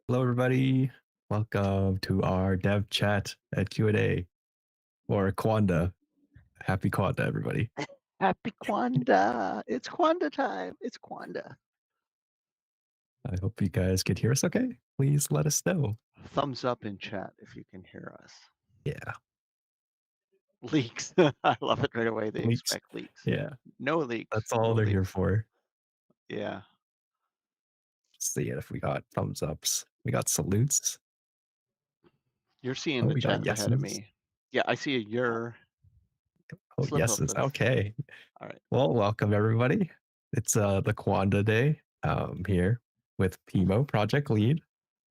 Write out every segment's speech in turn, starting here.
Hello, everybody. Welcome to our dev chat at Q&A or Quanda. Happy Quanda, everybody. Happy Quanda. It's Quanda time. It's Quanda. I hope you guys could hear us okay. Please let us know. Thumbs up in chat if you can hear us. Yeah. Leaks. I love it right away. They Leaks. expect leaks. Yeah. No leaks. That's all No they're here leaks. for. Yeah. See if we got thumbs ups. We got salutes. You're seeing Oh, the we got chat ahead of yeses. me. Yeah, I see a your Oh, slip up yeses. this. Okay. All right. Well, welcome, everybody. It's the Quanda Day here with PMO, Project Lead,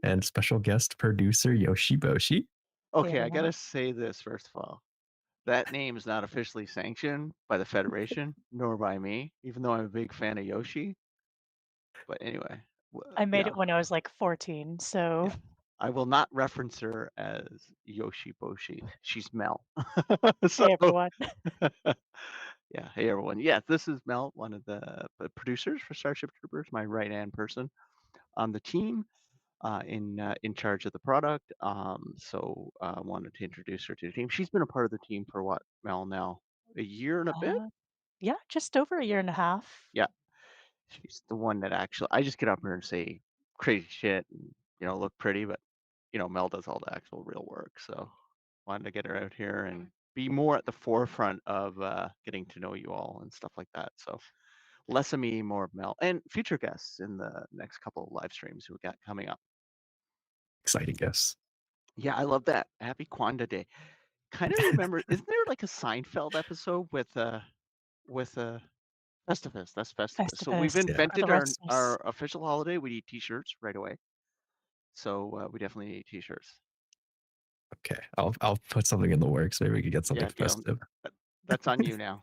and special guest producer Yoshiboshi. Hey Okay, I everyone. gotta say this first of all. That name is not officially sanctioned by the Federation, nor by me, even though I'm a big fan of Yoshi. But anyway, I made yeah. it when I was like 14, so Yeah. I will not reference her as Yoshiboshi. She's Mel. So, hey everyone. yeah. Hey, everyone. Yeah, this is Mel, one of the producers for Starship Troopers, my right-hand person on the team, in charge of the product. So I wanted to introduce her to the team. She's been a part of the team for what, Mel, now? A year and a bit? Uh, yeah, just over a year and a half. Yeah. She's the one that actually I just get up here and say crazy shit and, look pretty, but Mel does all the actual real work. So wanted to get her out here and be more at the forefront of getting to know you all and stuff like that. So less of me, more of Mel, and future guests in the next couple of live streams we got coming up. Exciting guests. Yeah, I love that. Happy Quanda Day. Kind of remember, isn't there like a Seinfeld episode with Festivus? That's Festivus. So we've Festivus Yeah. for the invented rest of our us. official holiday. We need T-shirts right away. So we definitely need T-shirts. Okay. I'll put something in the works. Maybe we could get something Yeah, Galen, festive. that's on you now.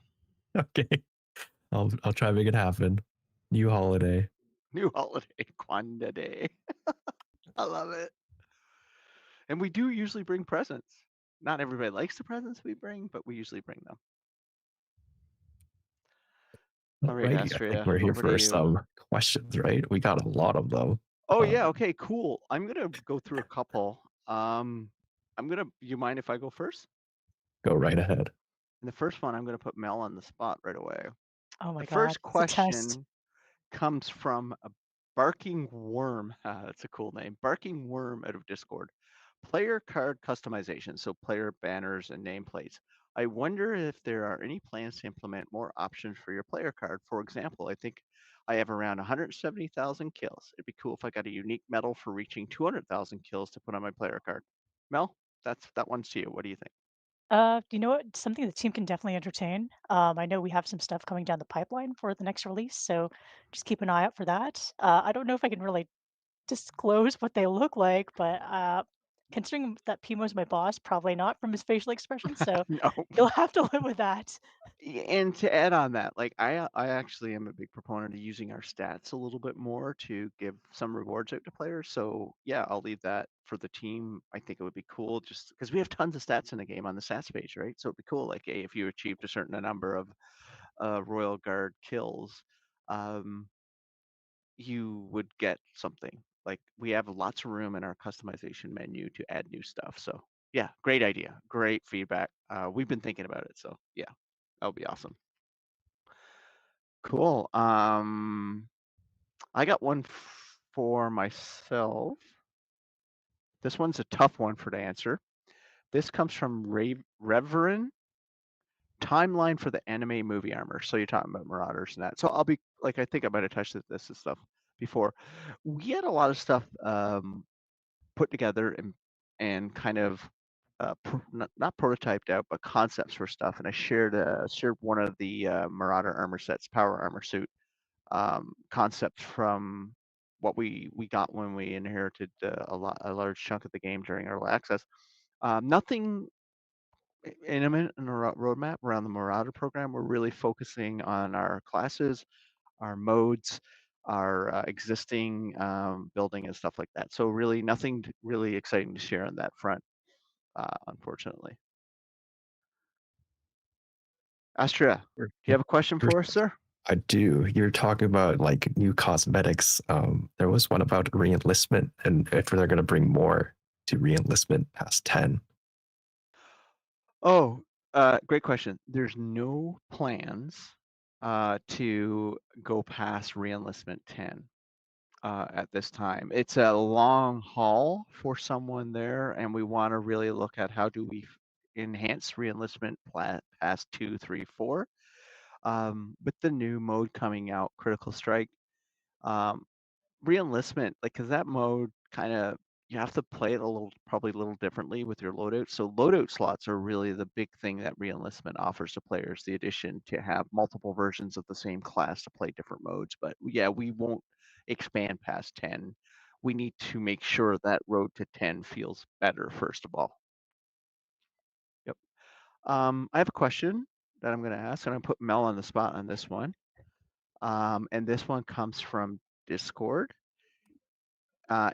Okay. I'll try to make it happen. New holiday. New holiday, Quanda Day. I love it. And we do usually bring presents. Not everybody likes the presents we bring, but we usually bring them. All right, Alrighty. I think Astraea, we're here over to for you. some questions, right? We got a lot of them. Oh yeah, Um, okay, cool. I'm gonna go through a couple. You mind if I go first? go right ahead. And the first one, I'm gonna put Mel on the spot right away. Oh The my god, first it's a test. question comes from a barking worm. That's a cool name. Barking worm out of Discord. Player card customization, so player banners and nameplates. I wonder if there are any plans to implement more options for your player card. For example, I think I have around 170,000 kills. It'd be cool if I got a unique medal for reaching 200,000 kills to put on my player card. Mel, that one's to you. What do you think? You know what? Something the team can definitely entertain. I know we have some stuff coming down the pipeline for the next release, so just keep an eye out for that. I don't know if I can really disclose what they look like, but considering that Pimo's my boss, probably not from his facial expressions, so No. you'll have to live with that. And to add on that, like I actually am a big proponent of using our stats a little bit more to give some rewards out to players. So yeah, I'll leave that for the team. I think it would be cool just because we have tons of stats in the game on the stats page, right? So it'd be cool, like hey, if you achieved a certain number of Royal Guard kills, um, you would get something. Like we have lots of room in our customization menu to add new stuff. So yeah, great idea, great feedback. We've been thinking about it. So yeah, that would be awesome. Cool. I got one for myself. This one's a tough one for to answer. This comes from Reverend Timeline for the anime movie armor. So you're talking about Marauders and that. So I'll be like, I think I might have touched this and stuff before. We had a lot of stuff put together and kind of not prototyped out, but concepts for stuff. And I shared one of the Marauder armor sets, power armor suit concepts from what we got when we inherited a large chunk of the game during early access. Nothing imminent in a roadmap around the Marauder program. We're really focusing on our classes, our modes, our existing building and stuff like that. So really nothing really exciting to share on that front, unfortunately. Astraea, do you Yeah, have a question for for us, sir? I do. You're talking about like new cosmetics. There was one about reenlistment and if they're going to bring more to reenlistment past 10. Oh, great question. There's no plans to go past reenlistment 10 at this time. It's a long haul for someone there, and we want to really look at how do we enhance reenlistment past 2, 3, 4. With the new mode coming out, Critical Strike, um, reenlistment, like, because that mode kind of, you have to play it probably a little differently with your loadout. So loadout slots are really the big thing that reenlistment offers to players, the addition to have multiple versions of the same class to play different modes. But yeah, we won't expand past 10. We need to make sure that road to 10 feels better, first of all. Yep. I have a question that I'm going to ask, and I'm going to put Mel on the spot on this one. And this one comes from Discord.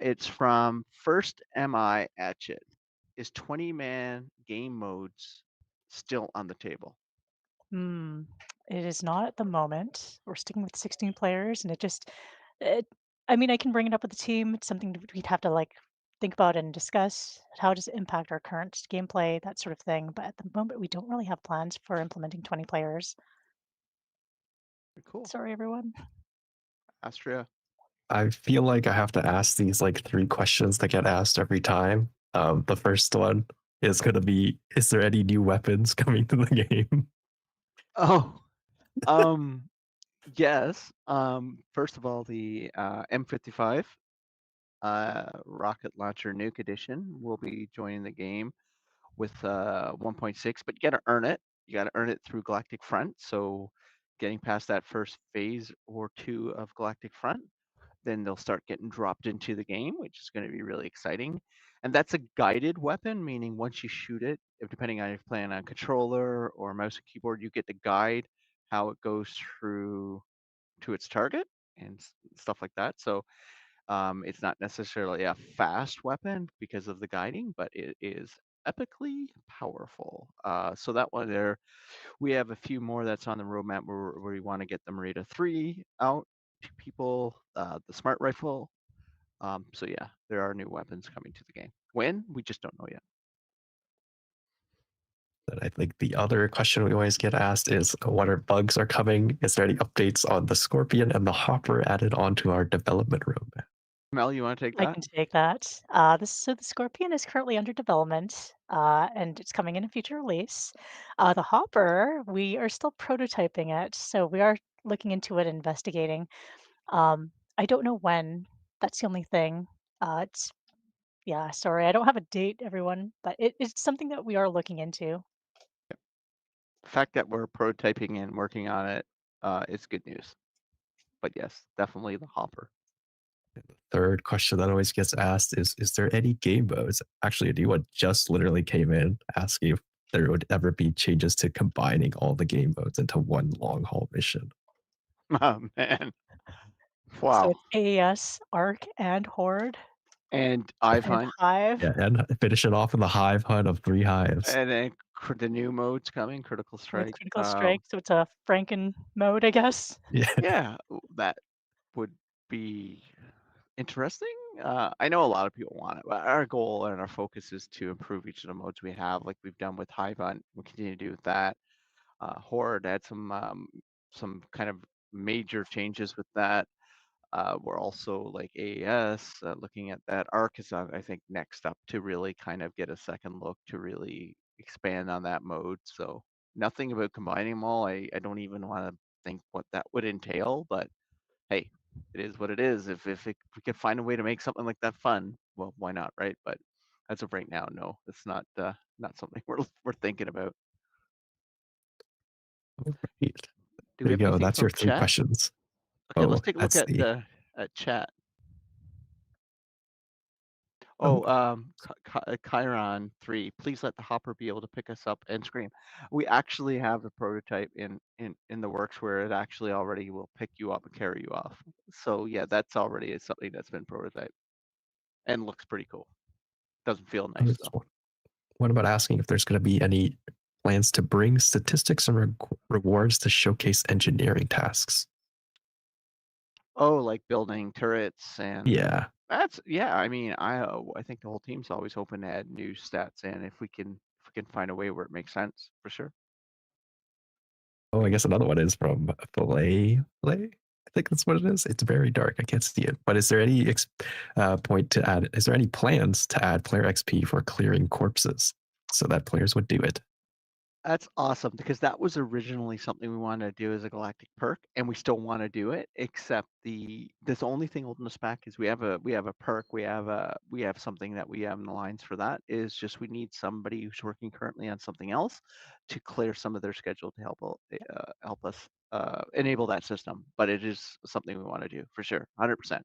It's from First MI Atchit. Is 20-man game modes still on the table? Hmm. It is not at the moment. We're sticking with 16 players, and it, I mean, I can bring it up with the team. It's something that we'd have to like think about and discuss. How does it impact our current gameplay, that sort of thing. But at the moment, we don't really have plans for implementing 20 players. Cool. Sorry, everyone. Astraea. I feel like I have to ask these like 3 questions that get asked every time. The first one is going to be, is there any new weapons coming to the game? Oh, um, yes. First of all, the M55 rocket launcher nuke edition will be joining the game with 1.6, but you got to earn it. You got to earn it through Galactic Front. So getting past that first phase or 2 of Galactic Front, then they'll start getting dropped into the game, which is going to be really exciting. And that's a guided weapon, meaning once you shoot it, if depending on if you're playing on controller or mouse and keyboard, you get to guide how it goes through to its target and stuff like that. So it's not necessarily a fast weapon because of the guiding, but it is epically powerful. So that one there, we have a few more that's on the roadmap where we want to get the Merida 3 out to people, the smart rifle. So yeah, there are new weapons coming to the game. When? We just don't know yet. And I think the other question we always get asked is what are bugs are coming? Is there any updates on the Scorpion and the Hopper added onto our development roadmap? Mel, you want to take I that? can take that. So the Scorpion is currently under development, and it's coming in a future release. The Hopper, we are still prototyping it, so we are looking into it, investigating. I don't know when. That's the only thing. It's Yeah. Sorry, I don't have a date, everyone, but it's something that we are looking into. The fact that we're prototyping and working on it is good news. But yes, definitely the Hopper. Third question that always gets asked is there any game modes? Actually, a new one just literally came in asking if there would ever be changes to combining all the game modes into one long haul mission. Oh man, So wow. it's AES, ARC, and Horde, And I've and Hunt, Hive Yeah, and finish it off in the hive hunt of 3 hives. and then the new mode's coming, Critical with Strike. Critical Strike. So it's a Franken mode, I guess. Yeah, Yeah, that would be interesting. I know a lot of people want it, but our goal and our focus is to improve each of the modes we have, like we've done with Hive Hunt. We'll continue to do with that. Horde had some kind of major changes with that. We're also like AES looking at that. Arc is, I think, next up to really kind of get a second look to really expand on that mode. So nothing about combining them all. I don't even want to think what that would entail, but hey, it is what it is. If we could find a way to make something like that fun, well, why not, right? But as of right now, no, it's not something we're thinking about. all right. Do we There you have go. anything That's your from 3 chat? questions. Okay, let's Oh, take a look let's at see. chat. Oh, Oh, Chiron 3, please let the Hopper be able to pick us up and scream. We actually have a prototype in the works where it actually already will pick you up and carry you off. So yeah, that's already something that's been prototyped and looks pretty cool. Doesn't feel I nice was though. what about asking if there's going to be any plans to bring statistics and rewards to showcase engineering tasks. Oh, like building turrets and Yeah. yeah. I mean, I think the whole team's always open to add new stats in if we can find a way where it makes sense for sure. Oh, I guess another one is from Filet. I think that's what it is. It's very dark. I can't see it. But is there any point to add? Is there any plans to add player XP for clearing corpses so that players would do it? That's awesome because that was originally something we wanted to do as a galactic perk, and we still want to do it. Except this only thing holding us back is we have a perk, we have something that we have in the lines for that. Is just we need somebody who's working currently on something else to clear some of their schedule to help us enable that system. But it is something we want to do for sure, 100%.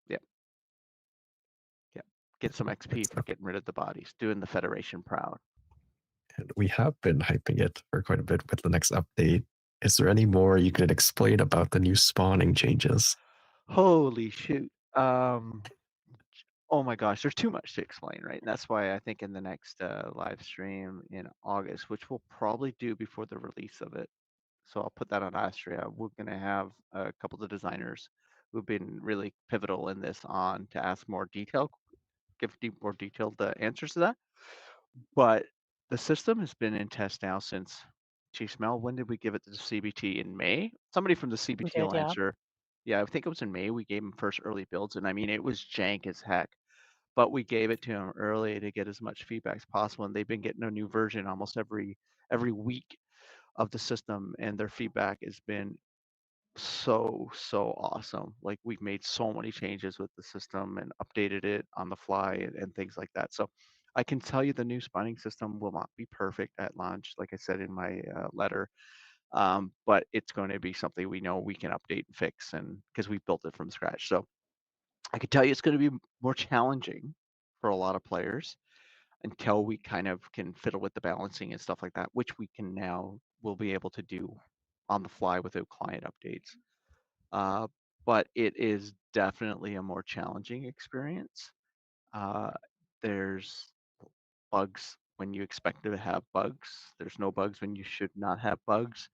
Yeah, yeah. Get some XP for getting rid of the bodies, doing the Federation proud. And we have been hyping it for quite a bit with the next update. Is there any more you could explain about the new spawning changes? Holy shoot. Oh my gosh, there's too much to explain, right? And that's why I think in the next live stream in August, which we'll probably do before the release of it. So I'll put that on Astraea. We're going to have a couple of designers who've been really pivotal in this on to ask more detail, give more detailed answers to that. But the system has been in test now since, geez, Mel, when did we give it to the CBT? In May? Somebody from the We CBT did, will yeah. answer. Yeah, I think it was in May we gave them first early builds, and I mean, it was jank as heck. But we gave it to them early to get as much feedback as possible, and they've been getting a new version almost every week of the system, and their feedback has been so awesome. Like we've made so many changes with the system and updated it on the fly and things like that. So I can tell you the new spawning system will not be perfect at launch, like I said in my letter, but it's going to be something we know we can update and fix, and because we built it from scratch. So I can tell you it's going to be more challenging for a lot of players until we kind of can fiddle with the balancing and stuff like that, which we can now will be able to do on the fly without client updates. But it is definitely a more challenging experience. Uh, there's bugs when you expect to have bugs. There's no bugs when you should not have bugs.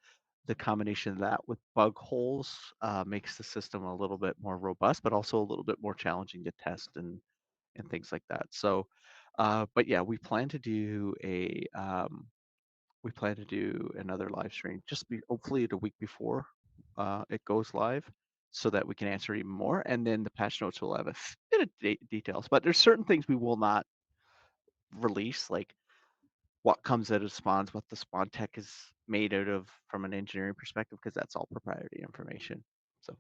The combination of that with bug holes makes the system a little bit more robust, but also a little bit more challenging to test and things like that. So, but yeah, we plan to do another live stream just hopefully the week before it goes live so that we can answer even more. And then the patch notes will have a bit of details, but there's certain things we will not release, like what comes out of spawns, what the spawn tech is made out of from an engineering perspective, because that's all proprietary information. So,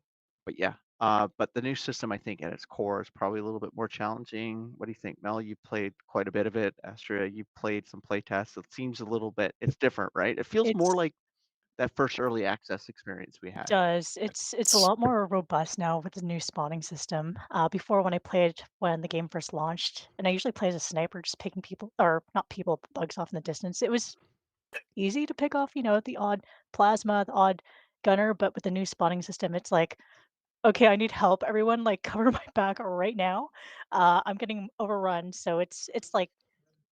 but yeah, but the new system, I think, at its core is probably a little bit more challenging. What do you think, Mel? You played quite a bit of it. Astraea, you played some play tests. It seems a little bit, it's different, right? It feels more It's like that first early access experience we had. does. It's a lot more robust now with the new spawning system. Before when I played when the game first launched, and I usually play as a sniper, just picking people or not people, but bugs off in the distance. It was easy to pick off, the odd plasma, the odd gunner, but with the new spawning system, it's like, okay, I need help. Everyone, like, cover my back right now. I'm getting overrun, so it's like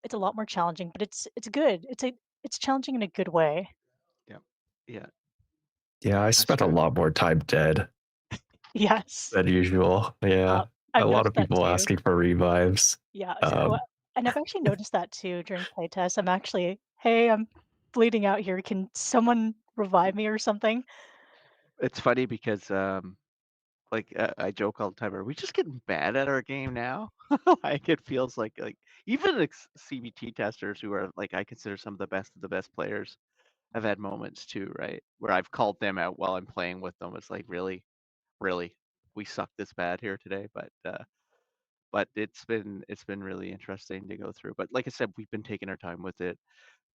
it's a lot more challenging, but it's good. It's challenging in a good way. Yeah, yeah, Yeah, I spent a Astraea. lot more time dead Yes. than usual. Yeah, a I've lot of noticed that people too. asking for revives. Yeah, so Um, and I've actually noticed that too during playtests. I'm actually, "Hey, I'm bleeding out here. Can someone revive me or something?" It's funny because like I joke all the time, are we just getting bad at our game now? Like it feels like even CBT testers who are like I consider some of the best players have had moments too, right? Where I've called them out while I'm playing with them. It's like really, we suck this bad here today, but it's been really interesting to go through. But like I said, we've been taking our time with it.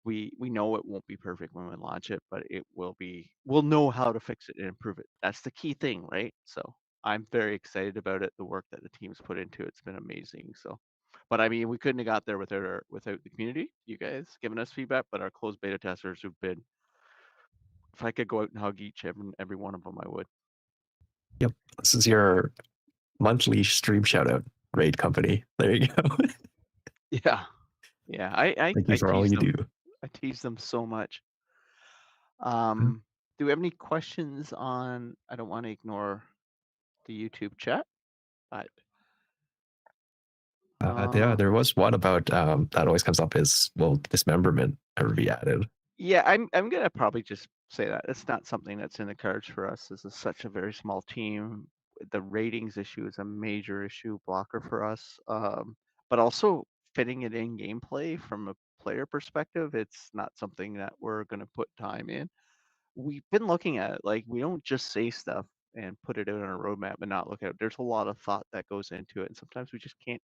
We know it won't be perfect when we launch it, but it will be. We'll know how to fix it and improve it. That's the key thing, right? So I'm very excited about it. The work that the team's put into it's been amazing. So, but I mean, we couldn't have got there without the community, you guys giving us feedback, but our closed beta testers who've been. If I could go out and hug every one of them, I would. yep, this is your monthly stream shout out raid company. There you go. Yeah. Yeah, I Thank you for all tease you them. do. I tease them so much. Uh, Do we have any questions on? I don't want to ignore the YouTube chat, but yeah, there was one about that always comes up is, will dismemberment ever be added? yeah, I'm gonna probably just say that it's not something that's in the cards for us. This is such a very small team. The ratings issue is a major issue blocker for us, but also fitting it in gameplay from a player perspective, it's not something that we're gonna put time in. We've been looking at it, like we don't just say stuff and put it in our roadmap and not look at it. There's a lot of thought that goes into it, and sometimes we just can't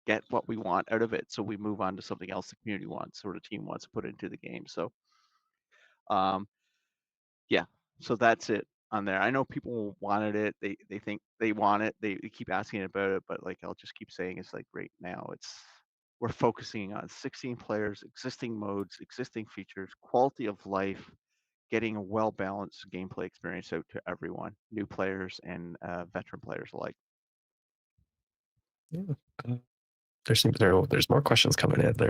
get what we want out of it, so we move on to something else the community wants or the team wants to put into the game. So um, yeah, so that's it on there. I know people wanted it. They think they want it. They keep asking about it, but like I'll just keep saying it's like right now we're focusing on 16 players, existing modes, existing features, quality of life, getting a well balanced gameplay experience out to everyone, new players and veteran players alike. Yeah. There's more questions coming in. That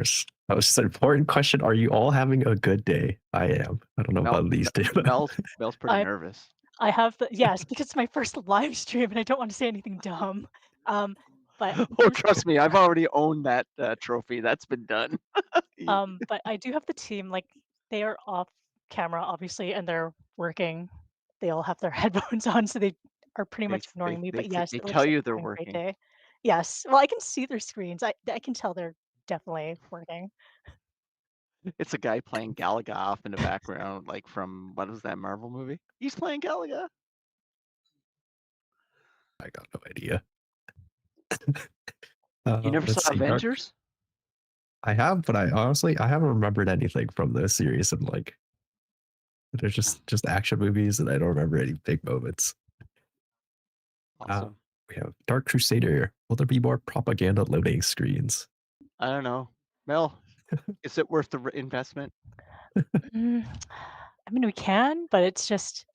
was just an important question. Are you all having a good day? I am. I don't know Mel, about these two. Mel's pretty nervous. I have the yes, because it's my first live stream and I don't want to say anything dumb. But in Oh, terms trust me, I've already owned that trophy. That's been done. but I do have the team, like, they are off camera, obviously, and they're working. They all have their headphones on, so they are pretty much ignoring me, but yes, They it looks tell like you they're they're having a great working. day. Yes. Well, I can see their screens. I can tell they're definitely working. It's a guy playing Galaga off in the background, like from what was that Marvel movie? He's playing Galaga. I got no idea. You never Let's saw see. Avengers? I have, but I honestly I haven't remembered anything from this series, and like they're just action movies, and I don't remember any big moments. Awesome. We have Dark Crusader. Will there be more propaganda loading screens? I don't know. Mel, is it worth the investment? Mm, I mean, we can, but it's just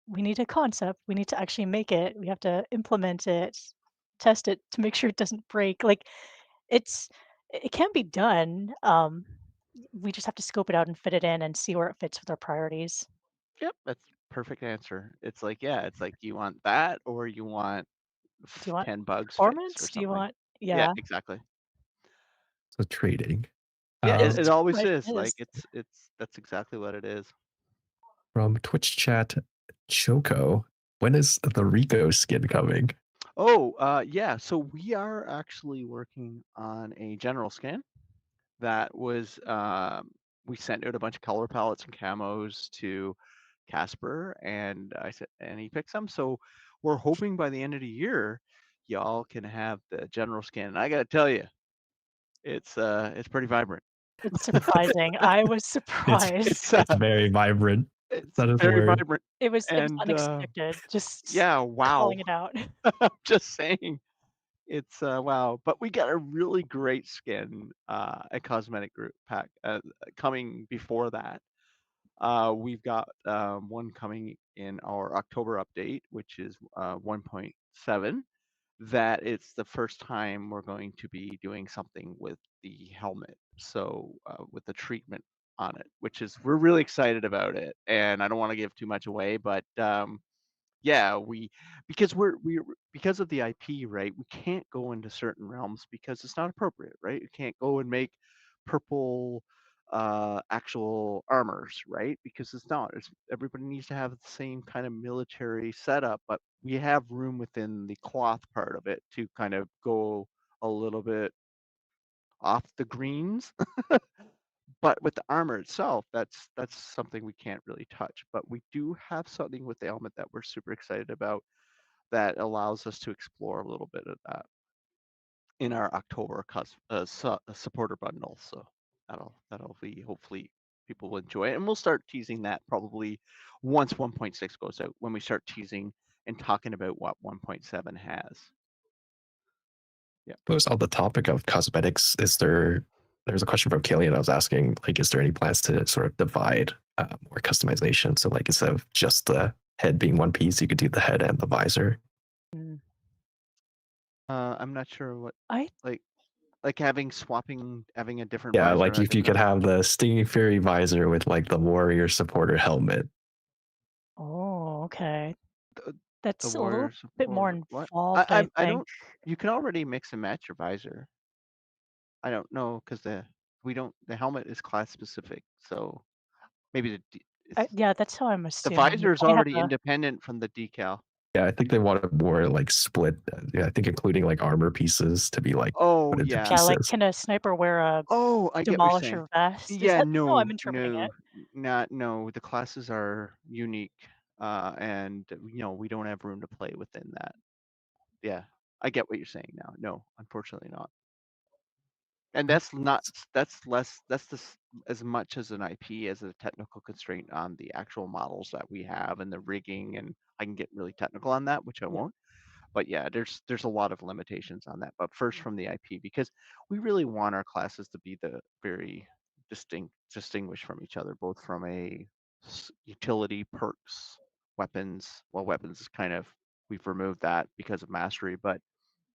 we need a concept. We need to actually make it. We have to implement it, test it to make sure it doesn't break. Like it's it can be done. We just have to scope it out and fit it in and see where it fits with our priorities. Yep, that's perfect answer. It's like, yeah, it's like you want that or you want Do you want 10 bugs fixed or performance? Do you something. want Yeah, yeah. exactly. So trading. Yeah, It is it pretty always much is. it is. Like it's that's exactly what it is. From Twitch chat, Choco. When is the Rico skin coming? Oh, yeah. So we are actually working on a general scan that was we sent out a bunch of color palettes and camos to Casper, and I said, and he picked some. So we're hoping by the end of the year, y'all can have the general scan. And I got to tell you, it's pretty vibrant. It's surprising. I was It's surprised. it's very vibrant. It's That is the very word. vibrant, It was and unexpected. Just yeah, wow. calling it out. I'm just saying. It's wow, but we got a really great skin, a cosmetic group pack coming before that. We've got one coming in our October update, which is 1.7. That it's the first time we're going to be doing something with the helmet, so with the treatment on it, which is we're really excited about it, and I don't want to give too much away, but yeah, because we're because of the IP, right? We can't go into certain realms because it's not appropriate, right? You can't go and make purple actual armors, right? Because it's not. Everybody needs to have the same kind of military setup, but we have room within the cloth part of it to kind of go a little bit off the greens. But with the armor itself, that's something we can't really touch. But we do have something with the helmet that we're super excited about that allows us to explore a little bit of that in our October supporter bundle. So that'll be hopefully people will enjoy it, and we'll start teasing that probably once 1.6 goes out. When we start teasing and talking about what 1.7 has. Yeah. Suppose on the topic of cosmetics, there's a question from Killian. I was asking, like, is there any plans to sort of divide more customization? So, like, instead of just the head being one piece, you could do the head and the visor. Mm. I'm not sure what I like. Like having a different Yeah, visor like on a if you different could arm. have the Stinging Fury visor with like the warrior supporter helmet. Oh, okay. The, the That's a little warrior bit more support. What? involved, I I think. don't. You can already mix and match your visor. I don't know because the helmet is class specific, so maybe it's Yeah, that's how I'm the assuming. You visor is kinda have already to independent from the decal. Yeah, I think they wanted more like split. Yeah, I think including like armor pieces to be like Oh put into yeah. yeah, like, pieces. can a sniper wear a Oh, I get what you're saying. demolisher vest? Is Yeah, that how I'm no, interpreting no, it? not no. The classes are unique, and we don't have room to play within that. Yeah, I get what you're saying now. No, unfortunately not. And that's not that's less that's this as much as an IP as a technical constraint on the actual models that we have and the rigging, and I can get really technical on that, which I Yeah. won't. But yeah, there's a lot of limitations on that. But first from the IP, because we really want our classes to be the very distinguished from each other, both from a utility, perks, weapons. Well, weapons is kind of we've removed that because of mastery, but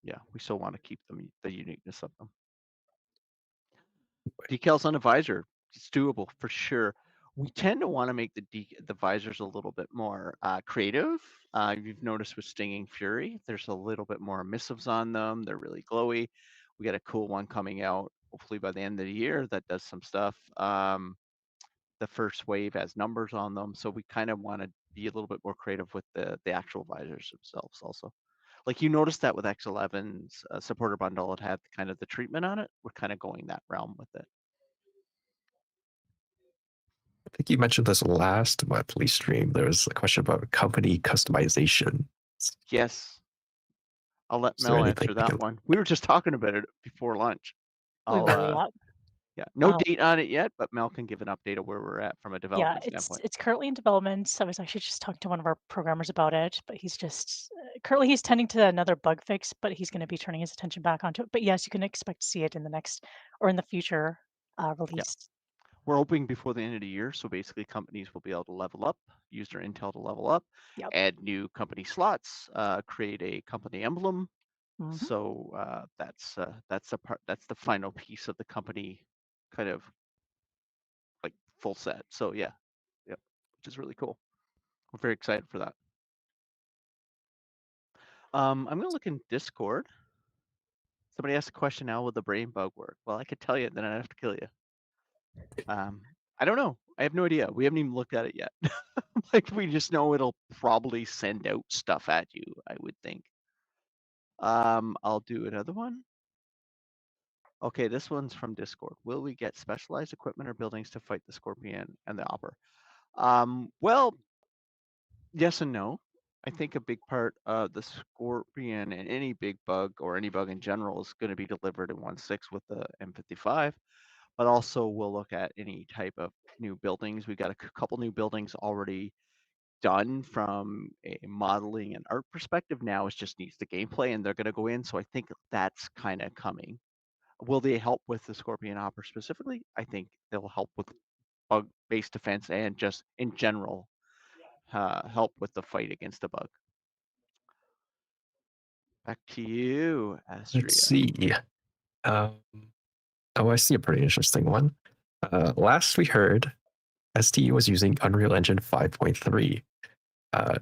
yeah, we still want to keep them the uniqueness of them. Decals on a visor, it's doable for sure. We tend to want to make the visors a little bit more creative. You've noticed with Stinging Fury, there's a little bit more emissives on them. They're really glowy. We got a cool one coming out, hopefully by the end of the year, that does some stuff. The first wave has numbers on them, so we kind of want to be a little bit more creative with the actual visors themselves also. Like you noticed that with X11's supporter bundle, it had kind of the treatment on it. We're kind of going that realm with it. I think you mentioned this last monthly stream. There was a question about company customization. Yes, I'll let Is there Mel anything answer you that can? one. We were just talking about it before lunch. We I'll were, yeah. yeah, no Um, date on it yet, but Mel can give an update of where we're at from a yeah, development it's standpoint. it's currently in development. I was actually just talking to one of our programmers about it, but he's just currently he's tending to another bug fix, but he's going to be turning his attention back onto it. But yes, you can expect to see it in the next or in the future Yeah, release. we're hoping before the end of the year, so basically companies will be able to level up, use their intel to level up, Yep. add new company slots, create a company emblem. Hmm. So that's the final piece of the company kind of like full set. So yeah, which is really cool. We're very excited for that. I'm gonna look in Discord. Somebody asked a question now, will the brain bug work? Well, I could tell you, then I'd have to kill you. I don't know. I have no idea. We haven't even looked at it yet. Like we just know it'll probably send out stuff at you, I would think. I'll do another one. Okay, this one's from Discord. Will we get specialized equipment or buildings to fight the Scorpion and the Opera? Well, yes and no. I think a big part of the Scorpion and any big bug or any bug in general is going to be delivered in 1.6 with the M55, but also we'll look at any type of new buildings. We've got a couple new buildings already done from a modeling and art perspective. Now it just needs the gameplay and they're going to go in. So I think that's kind of coming. Will they help with the Scorpion Opera specifically? I think they'll help with bug-based defense and just in general help with the fight against the bug. Back to you, Let's Astraea. see. Oh, I see a pretty interesting one. Last we heard, STU was using Unreal Engine 5.3.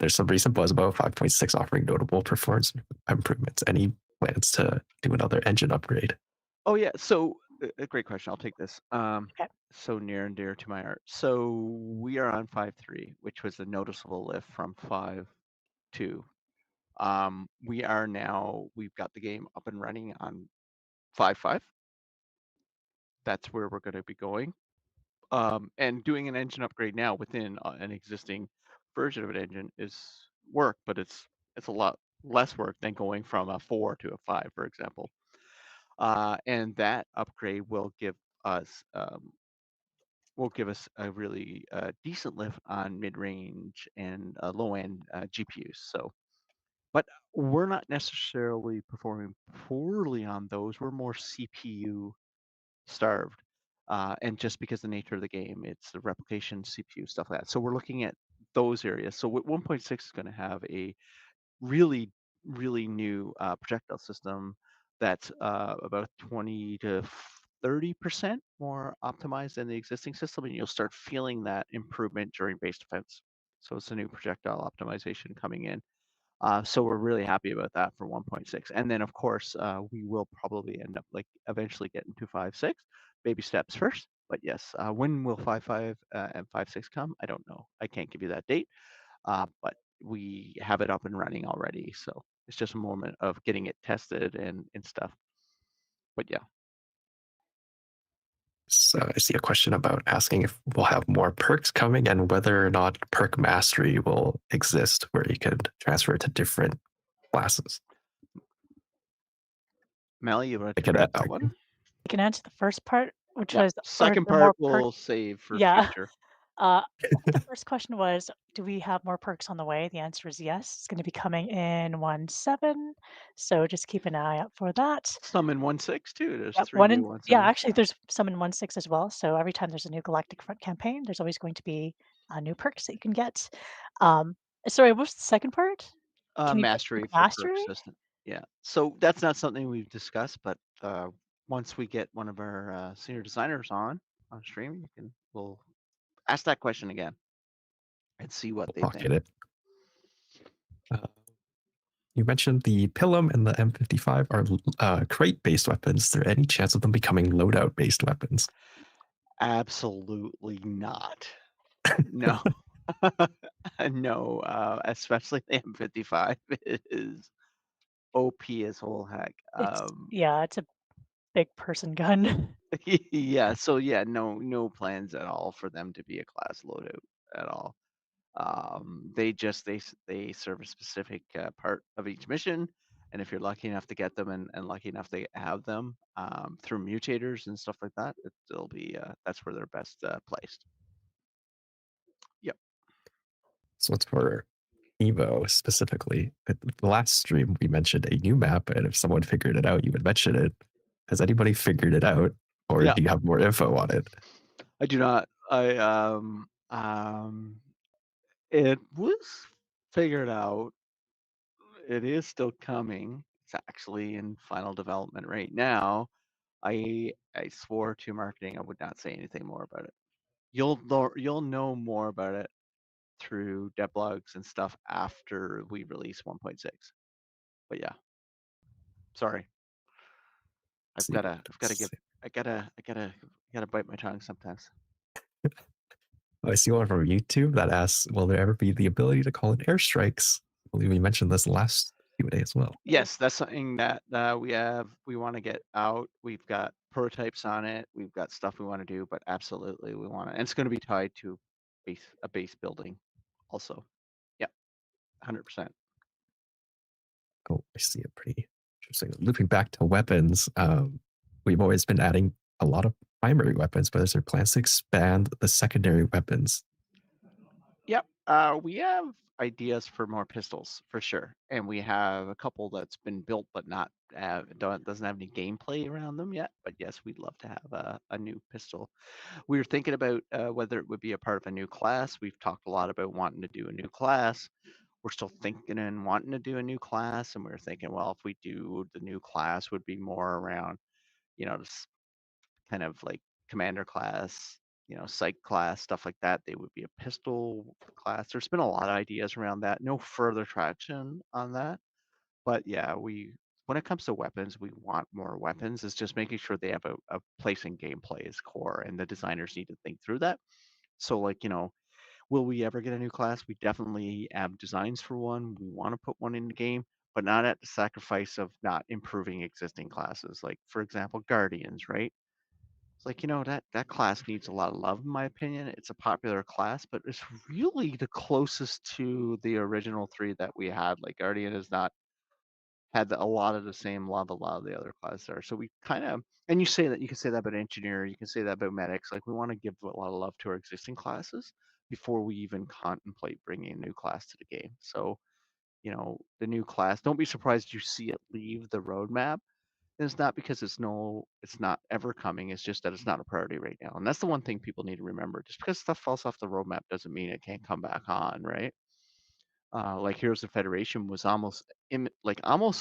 There's some recent buzz about 5.6 offering notable performance improvements. Any plans to do another engine upgrade? Oh yeah, so a great question. I'll take this. Okay. So near and dear to my heart. So we are on 5.3, which was a noticeable lift from 5.2. We've got the game up and running on 5.5. That's where we're going to be going. And doing an engine upgrade now within an existing version of an engine is work, but it's a lot less work than going from a 4 to a 5, for example. And that upgrade will give us a really decent lift on mid-range and low-end GPUs. So, but we're not necessarily performing poorly on those. We're more CPU starved. And just because the nature of the game, it's the replication, CPU, stuff like that. So we're looking at those areas. So 1.6 is going to have a really, really new projectile system, that's about 20 to 30% more optimized than the existing system, and you'll start feeling that improvement during base defense. So it's a new projectile optimization coming in. So we're really happy about that for 1.6. And then of course, we will probably end up like eventually getting to 5.6, baby steps first. But yes, when will 5.5 and 5.6 come? I don't know. I can't give you that date, but we have it up and running already. So it's just a moment of getting it tested and stuff. But yeah, So I see a question about asking if we'll have more perks coming and whether or not perk mastery will exist where you could transfer to different classes. Melly, you want I to could, grab that one? I can answer the first part, which Yeah. was, are Second there more part perks? we'll save for Yeah. future. I think the first question was, do we have more perks on the way? The answer is yes. It's going to be coming in 1.7. So just keep an eye out for that. Some in 1.6 too. There's Yep, 3 new ones in there. actually, there's some in 1.6 as well. So every time there's a new Galactic Front campaign, there's always going to be new perks that you can get. Um, sorry, what's the second part? Can you get Mastery like for perk mastery? system. Yeah. So that's not something we've discussed, but once we get one of our senior designers on stream, we'll ask that question again and see what they think. pocket it. You mentioned the Pilum and the M55 are crate-based weapons. Is there any chance of them becoming loadout-based weapons? Absolutely not. No. No, especially the M55 is OP as whole heck. It's a big person gun. Yeah, so yeah, no plans at all for them to be a class loadout at all. They serve a specific part of each mission, and if you're lucky enough to get them and lucky enough to have them through mutators and stuff like that, it'll be that's where they're best placed. Yep. So it's for Evo specifically. At the last stream, we mentioned a new map, and if someone figured it out, you would mention it. Has anybody figured it out, or Yeah. do you have more info on it? I do not. It was figured out. It is still coming. It's actually in final development right now. I swore to marketing I would not say anything more about it. You'll know more about it through devlogs and stuff after we release 1.6. But yeah, sorry. I've See, gotta give I gotta bite my tongue sometimes. I see one from YouTube that asks, "Will there ever be the ability to call in airstrikes?" I believe we mentioned this last Q&A as well. Yes, that's something that we want to get out. We've got prototypes on it. We've got stuff we want to do, but absolutely we want to, and it's going to be tied to a base building also. Yeah, 100%. Oh, I see it. Pretty interesting. Looping back to weapons, we've always been adding a lot of primary weapons, but is there plans to expand the secondary weapons? Yep. We have ideas for more pistols for sure, and we have a couple that's been built but not doesn't have any gameplay around them yet. But yes, we'd love to have a new pistol. We were thinking about whether it would be a part of a new class. We've talked a lot about wanting to do a new class. We're still thinking and wanting to do a new class, and we were thinking, well, if we do the new class, would be more around, just kind of like commander class, psych class, stuff like that. They would be a pistol class. There's been a lot of ideas around that. No further traction on that. But yeah, when it comes to weapons, we want more weapons. It's just making sure they have a place in gameplay as core, and the designers need to think through that. So like, will we ever get a new class? We definitely have designs for one. We want to put one in the game, but not at the sacrifice of not improving existing classes. Like for example, Guardians, right? It's like, that class needs a lot of love, in my opinion. It's a popular class, but it's really the closest to the original three that we had. Like, Guardian has not had a lot of the same love a lot of the other classes are. So we kind of, and you can say that about engineer, you can say that about medics. Like, we want to give a lot of love to our existing classes before we even contemplate bringing a new class to the game. So, the new class, don't be surprised you see it leave the roadmap. And it's not because it's not ever coming. It's just that it's not a priority right now. And that's the one thing people need to remember. Just because stuff falls off the roadmap doesn't mean it can't come back on, right? Like Heroes of Federation was almost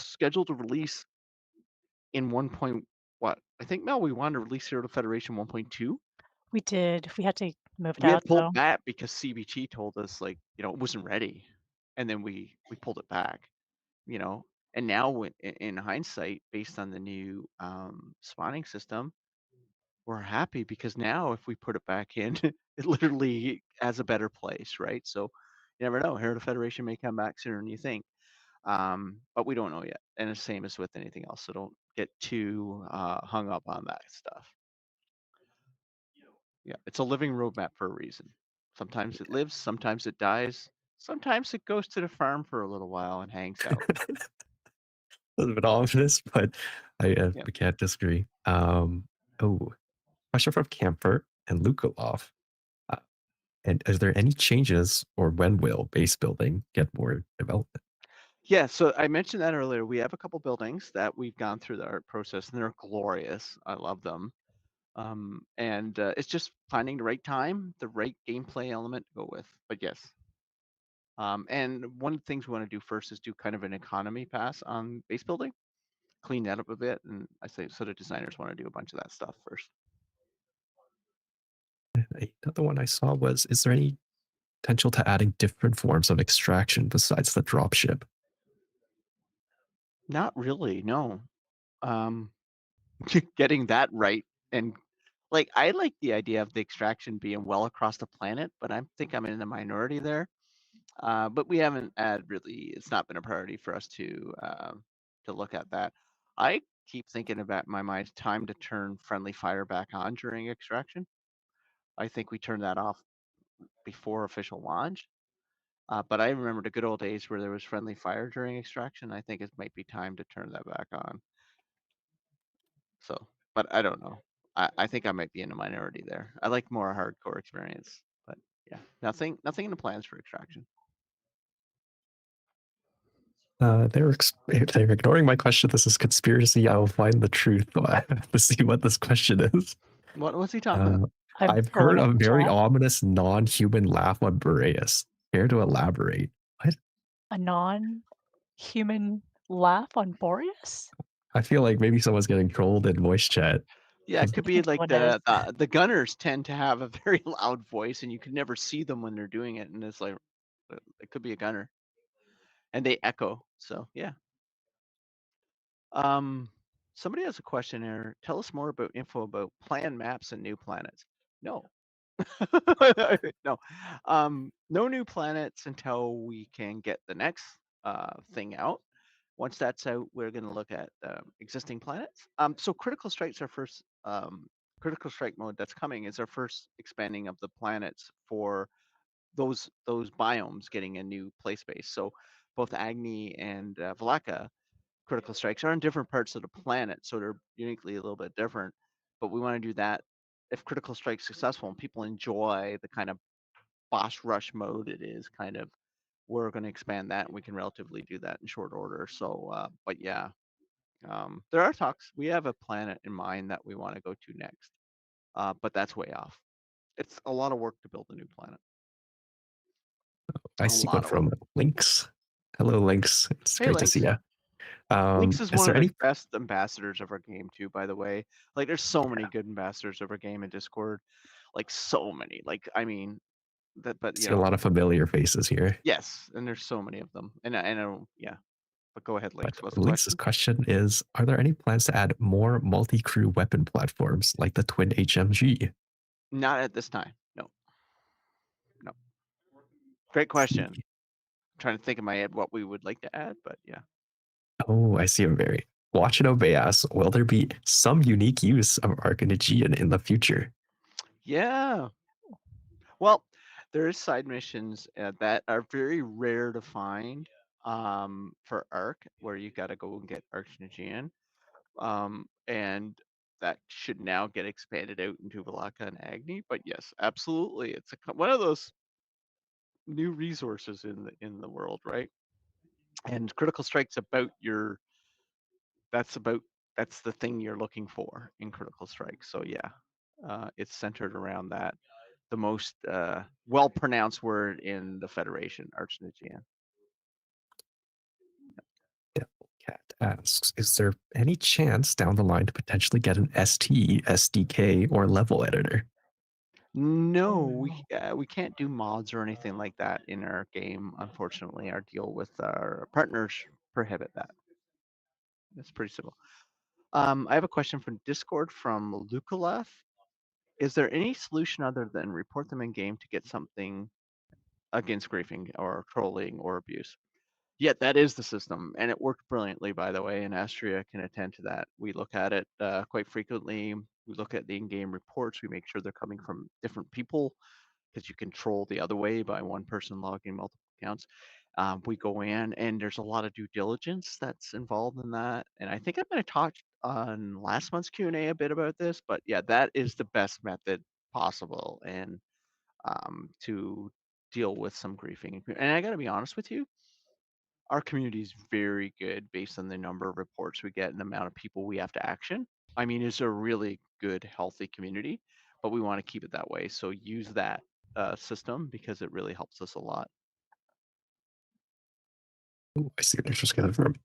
scheduled to release in 1. What? I think, Mel, we wanted to release Hero Federation 1.2. We did. We had to move it We had out, pulled though. back because CBT told us, like, it wasn't ready, and then we pulled it back, and now in hindsight, based on the new spawning system, we're happy because now if we put it back in, it literally has a better place, right? So you never know. Hero Federation may come back sooner than you think, but we don't know yet. And the same as with anything else, so don't get too hung up on that stuff. Yeah, it's a living roadmap for a reason. Sometimes it lives, sometimes it dies, sometimes it goes to the farm for a little while and hangs out. A little bit ominous, but Yeah. we can't disagree. Question from Camper and Lukolov. Uh, and is there any changes, or when will base building get more development? Yeah, so I mentioned that earlier. We have a couple buildings that we've gone through the art process, and they're glorious. I love them. And it's just finding the right time, the right gameplay element to go with. But yes. And one of the things we want to do first is do kind of an economy pass on base building, clean that up a bit. And I say, so the designers want to do a bunch of that stuff first. Another one I saw was, is there any potential to adding different forms of extraction besides the dropship? Not really, no. Getting that right. And like, I like the idea of the extraction being well across the planet, but I think I'm in the minority there. But we haven't it's not been a priority for us to look at that. I keep thinking about my mind, time to turn friendly fire back on during extraction. I think we turned that off before official launch. But I remember the good old days where there was friendly fire during extraction. I think it might be time to turn that back on. So, but I don't know. I think I might be in a minority there. I like more hardcore experience, but yeah, nothing in the plans for extraction. They're ignoring my question. This is conspiracy. I will find the truth to see what this question is. What was he talking about? I'm I've pulling heard up a the very chat. ominous non-human laugh on Boreas. Care to elaborate? What? A non-human laugh on Boreas? I feel like maybe someone's getting trolled in voice chat. Yeah, it could I be think like someone is. the gunners tend to have a very loud voice, and you can never see them when they're doing it, and it's like it could be a gunner, and they echo. So yeah. Somebody has a question here. Tell us more about info about plan maps and new planets. No. No. No new planets until we can get the next thing out. Once that's out, we're going to look at existing planets. So critical strike's our first critical strike mode that's coming is our first expanding of the planets for those biomes getting a new play space. So both Agni and Valaka critical strikes are in different parts of the planet, so they're uniquely a little bit different. But we want to do that if critical strike's successful and people enjoy the kind of boss rush mode it is, kind of, we're going to expand that, and we can relatively do that in short order. So, but yeah, there are talks. We have a planet in mind that we want to go to next, but that's way off. It's a lot of work to build a new planet. I A see one lot of work. from Lynx. Hello, Lynx. It's Hey, great to see Lynx. you. Lynx is Is one of there the any? best ambassadors of our game too, by the way. Like, there's so many good ambassadors of our game in Discord, like so many. Like, I mean, that, but See a lot of familiar faces here. yes, and there's so many of them. And I know, yeah. But go ahead, But Lynx. What's the Lynx's question? question is: are there any plans to add more multi-crew weapon platforms like the Twin HMG? Not at this time. No. No. Great question. I'm trying to think in my head what we would like to add, but yeah. Oh, I see a very. Watch and Obey asks, will there be some unique use of Arc and Aegean in the future? Yeah. Well, there is side missions that are very rare to find for Arc, where you got to go and get Archnegian. And that should now get expanded out into Valaka and Agni. But yes, absolutely, it's one of those new resources in the world, right? And critical strike's about that's about that's the thing you're looking for in critical strike. So yeah, it's centered around that. The most well pronounced word in the Federation, Archnegian. Devil Cat asks, is there any chance down the line to potentially get an ST, SDK, or level editor? No, we can't do mods or anything like that in our game. Unfortunately, our deal with our partners prohibit that. It's pretty simple. I have a question from Discord from Lukaleth. Is there any solution other than report them in game to get something against griefing or trolling or abuse? Yeah, that is the system, and it worked brilliantly, by the way, and Astraea can attend to that. We look at it quite frequently. We look at the in-game reports. We make sure they're coming from different people because you control the other way by one person logging multiple accounts. We go in, and there's a lot of due diligence that's involved in that. And I think I'm going to talk on last month's Q&A a bit about this, but yeah, that is the best method possible, and to deal with some griefing. And I got to be honest with you, our community is very good based on the number of reports we get and the amount of people we have to action. I mean, it's a really good, healthy community, but we want to keep it that way. So use that system because it really helps us a lot. Ooh, I see what you're just getting from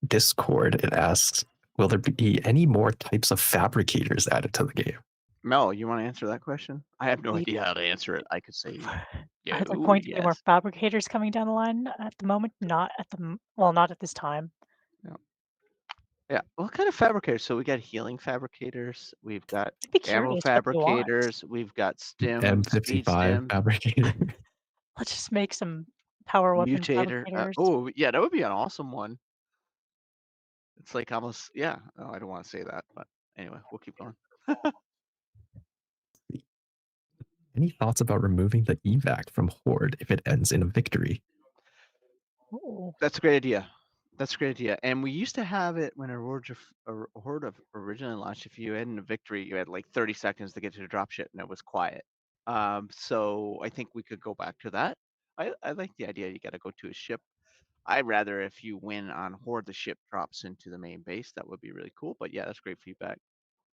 Discord. It asks, will there be any more types of fabricators added to the game? Mel, you want to answer that question? I have no We idea how to answer it. I could say, Are there oh, going to be more yes. fabricators coming down the line at the moment? Not at well, not at this time. Yeah. Yeah. What kind of fabricators? So we got healing fabricators. We've got I'd be ammo curious what they want. fabricators. We've got stim, speed M55 stims, fabricator. Let's just make some power weapon mutator. fabricators. Oh, yeah, that would be an awesome one. It's like almost, yeah. Oh, I don't want to say that, but anyway, we'll keep going. Any thoughts about removing the evac from Horde if it ends in a victory? Ooh, That's a great idea. That's a great idea. And we used to have it when a Horde of originally launched. If you had a victory, you had like 30 seconds to get to the dropship, and it was quiet. So I think we could go back to that. I like the idea. You got to go to a ship. I'd rather if you win on Horde, the ship drops into the main base. That would be really cool. But yeah, that's great feedback.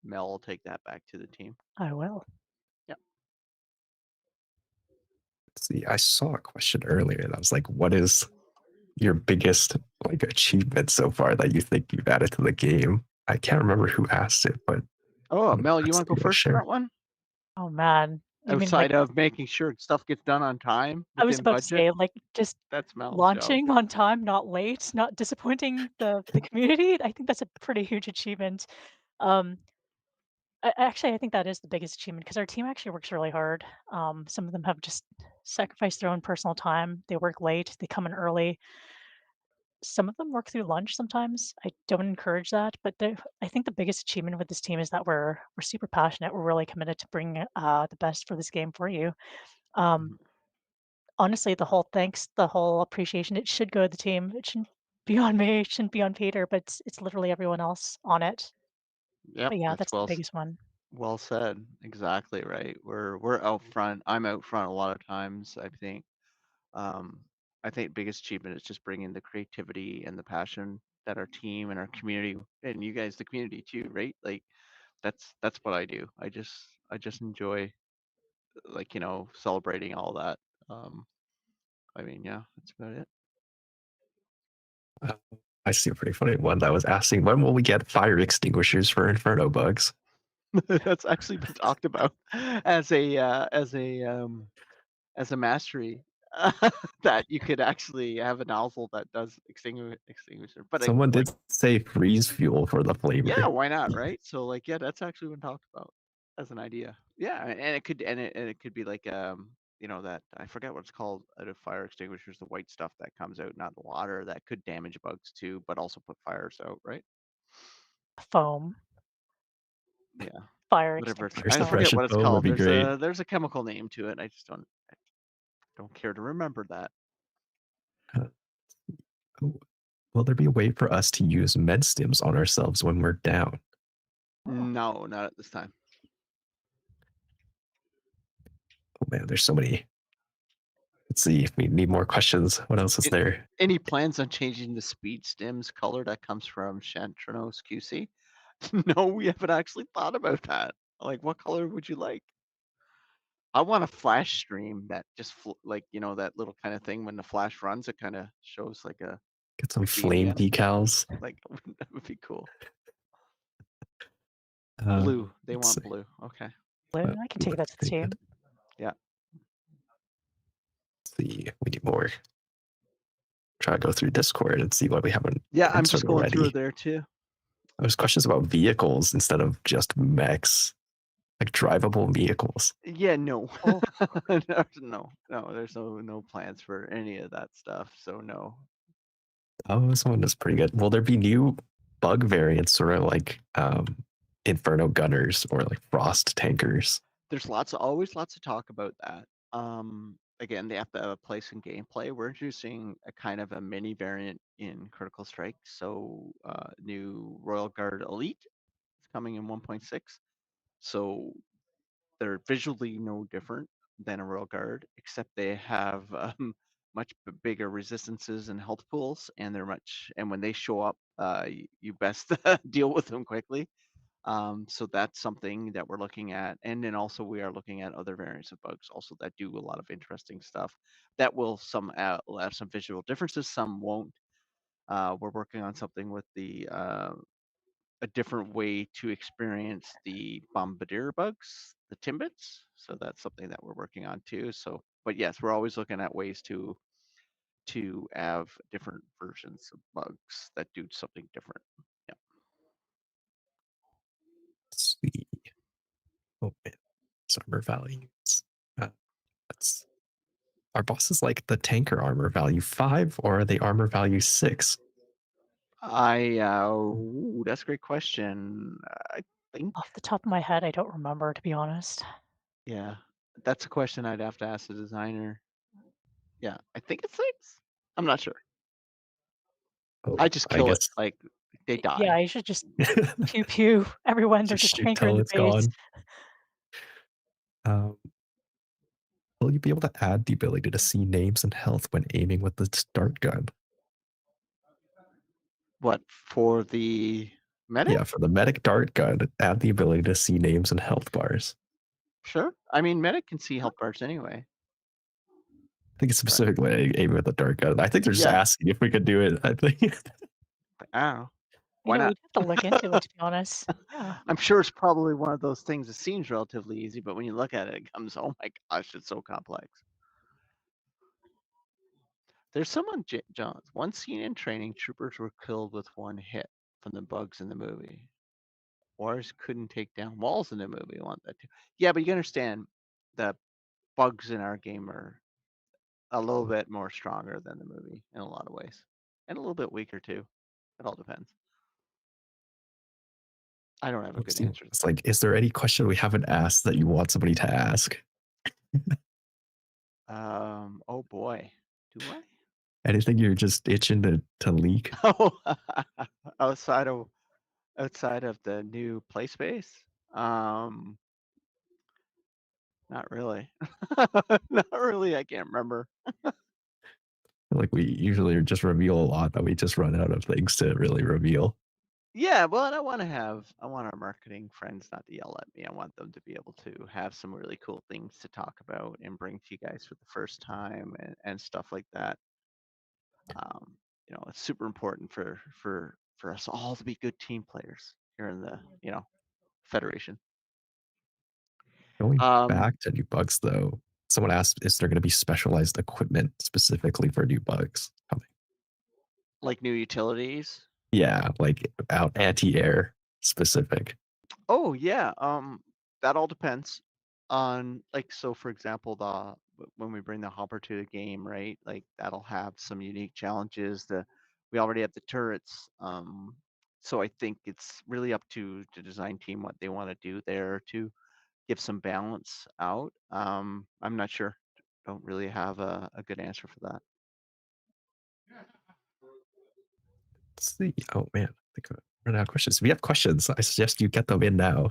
Mel will take that back to the team. I will. Yeah. Let's see, I saw a question earlier and I was like, what is your biggest like achievement so far that you think you've added to the game? I can't remember who asked it, but Oh, Mel, you that's want to go you want to first on share. that one? Oh man, you mean like Outside of making sure stuff gets done on time I was within about to budget, say like just that's Mel's job. launching on time, not late, not disappointing the community. I think that's a pretty huge achievement. Um, actually, I think that is the biggest achievement because our team actually works really hard. Some of them have just sacrificed their own personal time. They work late, they come in early. Some of them work through lunch sometimes. I don't encourage that, but I think the biggest achievement with this team is that we're super passionate. We're really committed to bring the best for this game for you. Um, Mhm. honestly, the whole appreciation, it should go to the team. It shouldn't be on me. It shouldn't be on Peter, but it's literally everyone else on it. Yep, But yeah, that's that's the biggest one. well said. Exactly right. We're out front. I'm out front a lot of times. Um, I think biggest achievement is just bringing the creativity and the passion that our team and our community and you guys, the community too, right? Like that's what I do. I just enjoy like celebrating all that. Um, I mean, yeah, that's about it. Uh, I see a pretty funny one that was asking, when will we get fire extinguishers for Inferno bugs? That's actually been talked about as a mastery that you could actually have a nozzle that does extinguisher. But Someone did say freeze fuel for the yeah, flavor. why not, right? So like yeah, that's actually been talked about as an idea. Yeah, and it could be like that I forget what it's called out of fire extinguishers, the white stuff that comes out, not the water, that could damage bugs too, but also put fires out, right? Foam, Yeah. fire Whatever it's Fire extinguisher I foam. forget suppression what it's foam would called. be great. There's a chemical name to it. I don't care to remember that. Uh, will there be a way for us to use med stims on ourselves when we're down? Oh, No, not at this time. Oh man, there's so many. Let's see if we need more questions. What else is It, there? any plans on changing the speed stims color? That comes from Chantranos QC. No, we haven't actually thought about that. Like, what color would you like? I want a flash stream that just like that little kind of thing when the flash runs, it kind of shows like a Get some would be flame Indiana. decals. Like that would be cool. Uh, Blue. They let's want see. blue. Okay. Blue, I can take that to the Very good. team. Yeah. Let's see. We need more. Try to go through Discord and see what we haven't Yeah, I'm answered just going through already. there too. There's questions about vehicles instead of just mechs, like drivable vehicles. Yeah, no. Oh, There's no plans for any of that stuff. So no. Oh, this one is pretty good. Will there be new bug variants, sort of like Inferno Gunners or like Frost Tankers? There's always lots of talk about that. Again, they have to have a place in gameplay. We're introducing a kind of a mini variant in Critical Strike. So new Royal Guard Elite is coming in 1.6. So they're visually no different than a Royal Guard, except they have much bigger resistances and health pools, and and when they show up, you best deal with them quickly. So that's something that we're looking at. And then also we are looking at other variants of bugs also that do a lot of interesting stuff that will have some visual differences, some won't. We're working on something with a different way to experience the bombardier bugs, the timbits. So that's something that we're working on too. So, but yes, we're always looking at ways to have different versions of bugs that do something different. Yeah. Let's see. Oh man, it's armor values. That's Are bosses like the tanker armor value 5 or are they armor value 6? That's a great question. I think, off the top of my head, I don't remember, to be honest. yeah, that's a question I'd have to ask the designer. Yeah, I think it's 6. I'm not sure. Oh, I just I kill it, guess like, they Yeah, die. I should just pew pew everyone. just There's a shoot tanker in till the it's base. gone. Um, will you be able to add the ability to see names and health when aiming with the start gun? What, for the medic? Yeah, for the medic dart gun, add the ability to see names and health bars. Sure. I mean, medic can see health bars anyway, I think it's right? specifically aiming with the dart gun. I think they're just Yeah, asking if we could do it. I think I don't know. You Why know, not? we'd have to look into it, to be honest. Yeah. I'm sure it's probably one of those things that seems relatively easy, but when you look at it, it comes, oh my gosh, it's so complex. There's someone, John, one scene in training, troopers were killed with one hit from the bugs in the movie. Wars couldn't take down walls in the movie. I want that too. Yeah, but you understand the bugs in our game are a little bit more stronger than the movie in a lot of ways, and a little bit weaker too. It all depends. I don't have a good answer to it's that. like, is there any question we haven't asked that you want somebody to ask? Oh boy, do I? Anything you're just itching to leak? Oh, outside of outside of the new play space, um, not really. Not really. I can't remember. Like we usually just reveal a lot, but we just run out of things to really reveal. Yeah, well, and I want our marketing friends not to yell at me. I want them to be able to have some really cool things to talk about and bring to you guys for the first time and stuff like that. Um, it's super important for us all to be good team players here in the, Federation. Going Um, back to new bugs though, someone asked, is there going to be specialized equipment specifically for new bugs coming? like new utilities. Yeah, like out anti-air specific. Oh yeah, that all depends on, like, so for example, when we bring the hopper to the game, right? Like that'll have some unique challenges. We already have the turrets. So I think it's really up to the design team what they want to do there to give some balance out. I'm not sure. Don't really have a good answer for that. Let's see. Oh man, I think I'm running out of questions. If you have questions, I suggest you get them in now.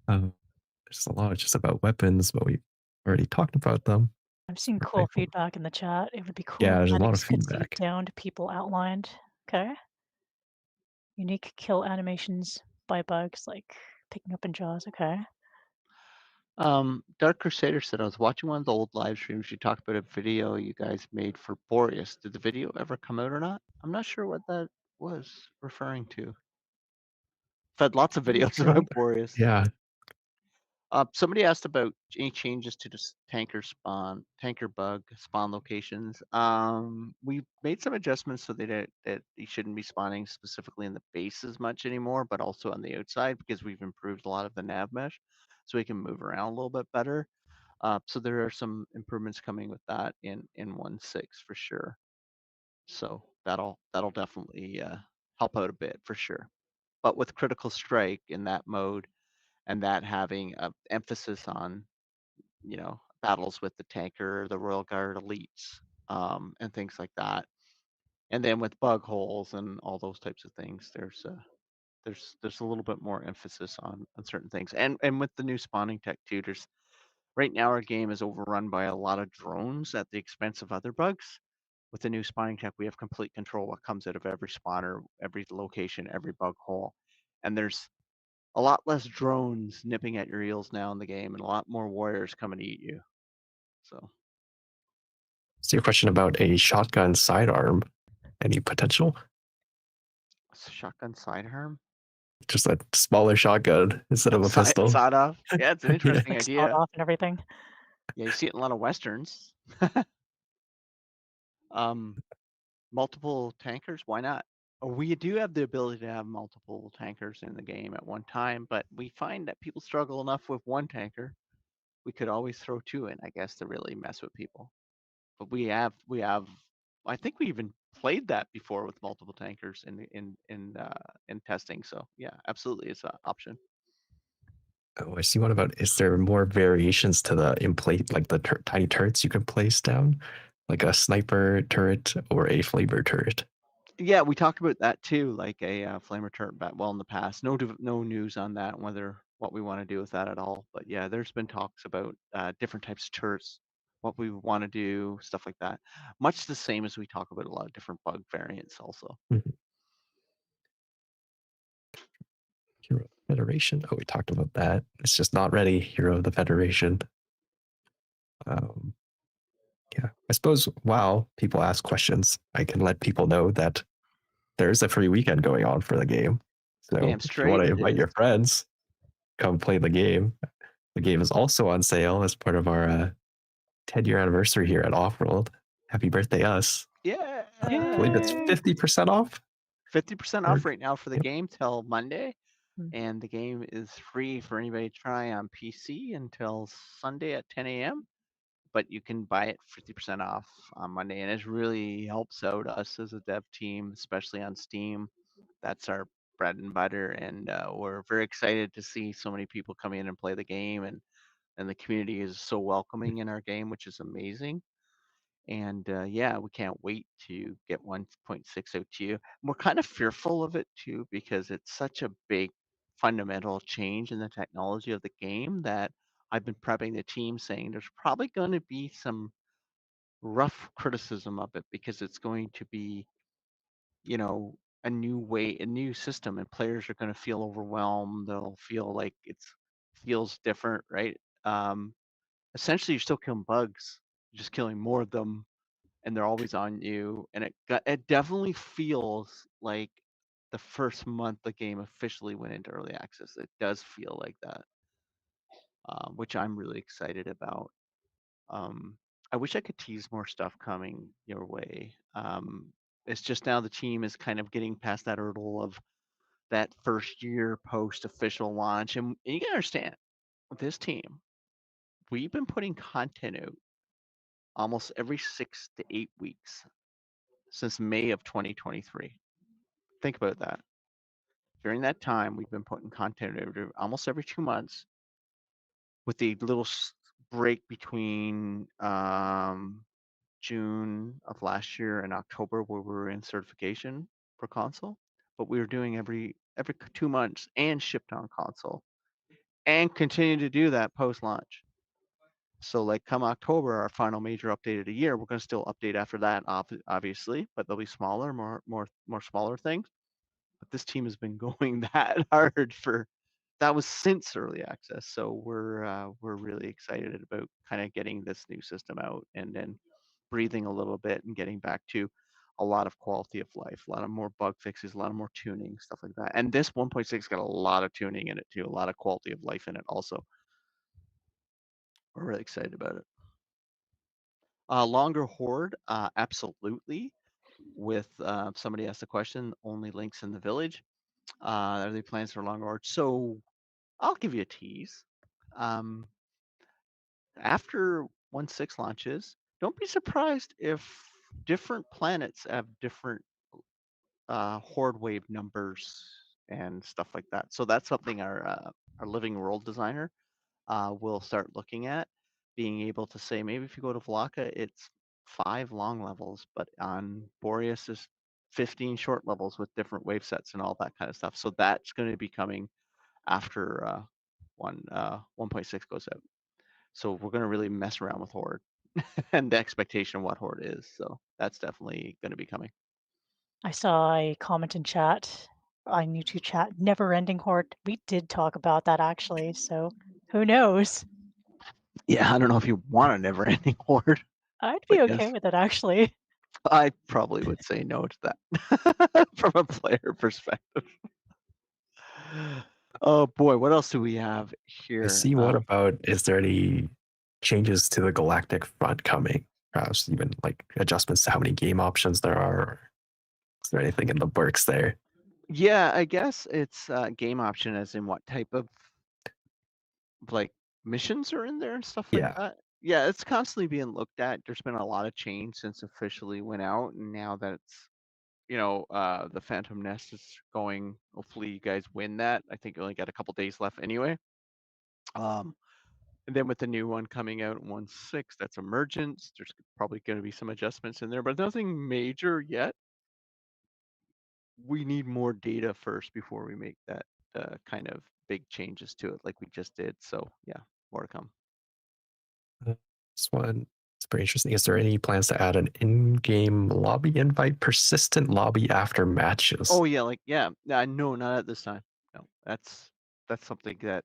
There's a lot just about weapons, but we've already talked about them. I'm seeing Or cool rifle. feedback in the chat. It would be cool Yeah, if there's a lot of medics could see feedback. downed people outlined. Okay. Unique kill animations by bugs, like picking up in jaws. Okay. Dark Crusader said, I was watching one of the old live streams. You talked about a video you guys made for Boreas. Did the video ever come out or not? I'm not sure what that was referring to. I've had lots of videos about Boreas. Yeah. Somebody asked about any changes to the tanker bug spawn locations. We made some adjustments so that you shouldn't be spawning specifically in the base as much anymore, but also on the outside because we've improved a lot of the nav mesh, so we can move around a little bit better. So there are some improvements coming with that in 1.6 for sure. So that'll definitely help out a bit for sure. But with Critical Strike in that mode, and that having an emphasis on, battles with the tanker, the Royal Guard elites, and things like that. And then with bug holes and all those types of things, there's a little bit more emphasis on certain things. And with the new spawning tech too, right now our game is overrun by a lot of drones at the expense of other bugs. With the new spawning tech, we have complete control what comes out of every spawner, every location, every bug hole. And there's a lot less drones nipping at your heels now in the game, and a lot more warriors coming to eat you. So, So your question about a shotgun sidearm, any potential? shotgun sidearm, Just a smaller shotgun instead of a pistol. sawed off. Yeah, it's an interesting Like sawed idea. off and everything. Yeah, you see it in a lot of westerns. Multiple tankers, why not? We do have the ability to have multiple tankers in the game at one time, but we find that people struggle enough with one tanker. We could always throw two in, I guess, to really mess with people. But we have. I think we even played that before with multiple tankers in testing. So yeah, absolutely, it's an option. Oh, I see one about, is there more variations to the in plate, like the tiny turrets you can place down? Like a sniper turret or a flamer turret? Yeah, we talked about that too, like a flamer turret in the past. No news on that, what we want to do with that at all. But yeah, there's been talks about different types of turrets, what we want to do, stuff like that. Much the same as we talk about a lot of different bug variants also. Mhm. Hero Federation. Oh, we talked about that. It's just not ready. Hero of the Federation. Um, yeah, I suppose while people ask questions, I can let people know that there's a free weekend going on for the game. So Damn if you want straight to it invite is. your friends, come play the game. The game is also on sale as part of our 10-year anniversary here at Offworld. Happy birthday, us. Yeah. I believe it's Yay! 50% off. 50% off right now for the Yep. game till Monday. Hmm. And the game is free for anybody to try on PC until Sunday at 10 a.m. But you can buy it 50% off on Monday, and it really helps out us as a dev team, especially on Steam. That's our bread and butter, and we're very excited to see so many people come in and play the game, and the community is so welcoming in our game, which is amazing. And yeah, we can't wait to get 1.6 out to you. We're kind of fearful of it too because it's such a big fundamental change in the technology of the game that I've been prepping the team saying there's probably going to be some rough criticism of it because it's going to be, a new way, a new system, and players are going to feel overwhelmed. They'll feel like feels different, right? Essentially, you're still killing bugs, you're just killing more of them, and they're always on you. And it definitely feels like the first month the game officially went into early access. It does feel like that, which I'm really excited about. Um, I wish I could tease more stuff coming your way. It's just now the team is kind of getting past that hurdle of that first year post official launch. And you can understand, with this team, we've been putting content out almost every 6 to 8 weeks since May of 2023. Think about that. During that time, we've been putting content out almost every 2 months, with the little break between June of last year and October where we were in certification for console. But we were doing every 2 months and shipped on console, and continue to do that post launch. So like come October, our final major update of the year, we're going to still update after that, obviously, but they'll be smaller, more smaller things. But this team has been going that hard for that was since early access. So we're really excited about kind of getting this new system out and then breathing a little bit and getting back to a lot of quality of life, a lot of more bug fixes, a lot of more tuning, stuff like that. And this 1.6 got a lot of tuning in it too, a lot of quality of life in it also. We're really excited about it. Longer horde, absolutely. With somebody asked the question, only links in the village. Are there plans for longer horde? So I'll give you a tease. After 1.6 launches, don't be surprised if different planets have different horde wave numbers and stuff like that. So that's something our living world designer will start looking at, being able to say, maybe if you go to Vlaka, it's 5 long levels, but on Boreas is 15 short levels with different wave sets and all that kind of stuff. So that's going to be coming after 1.6 goes out. So we're going to really mess around with horde and the expectation of what horde is. So that's definitely going to be coming. I saw a comment in chat on YouTube chat, never ending horde. We did talk about that actually, so who knows? Yeah, I don't know if you want a never ending horde. I'd But be okay yes, with it actually. I probably would say no to that from a player perspective. Oh boy, what else do we have I here? see. What about, is there any changes to the galactic front coming? Perhaps even like adjustments to how many game options there are. Or is there anything in the works there? Yeah, I guess it's game option as in what type of like missions are in there and stuff like Yeah. that. Yeah, it's constantly being looked at. There's been a lot of change since officially went out, and now that it's the Phantom Nest is going. Hopefully, you guys win that. I think you only got a couple days left anyway. And then with the new one coming out in 1.6, that's Emergence. There's probably going to be some adjustments in there, but nothing major yet. We need more data first before we make that kind of big changes to it like we just did. So yeah, more to come. This one is pretty interesting. Is there any plans to add an in-game lobby invite, persistent lobby after matches? Oh yeah, no, not at this time. No, that's something that